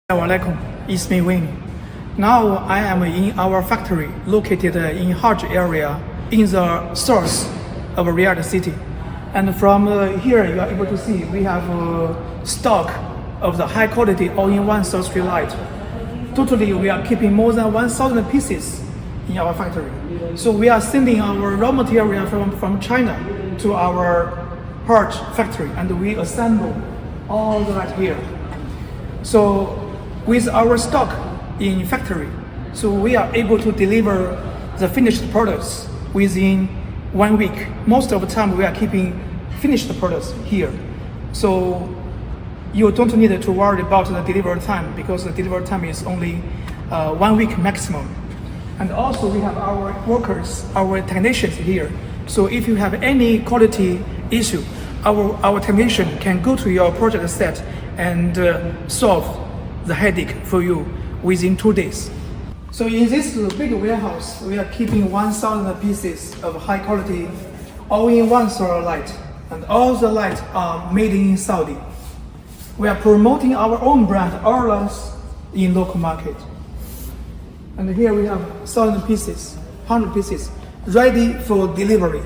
Assalamualaikum, it's me Wayne. Now I am in our factory located in Kharj area in the source of Riyadh city. And from here you are able to see we have stock of the high quality all-in-one surgery light. Totally we are keeping more than 1,000 pieces in our factory. So we are sending our raw material from China to our Kharj factory and we assemble all the light here. So with our stock in factory, so we are able to deliver the finished products within 1 week. Most of the time we are keeping finished products here. So you don't need to worry about the delivery time because the delivery time is only 1 week maximum. And also we have our workers, our technicians here. So if you have any quality issue, our technician can go to your project site and solve the headache for you within 2 days. So in this big warehouse, we are keeping 1,000 pieces of high quality all-in-one solar light, and all the lights are made in Saudi. We are promoting our own brand Auroras in local market. And here we have 1,000 pieces, 100 pieces ready for delivery.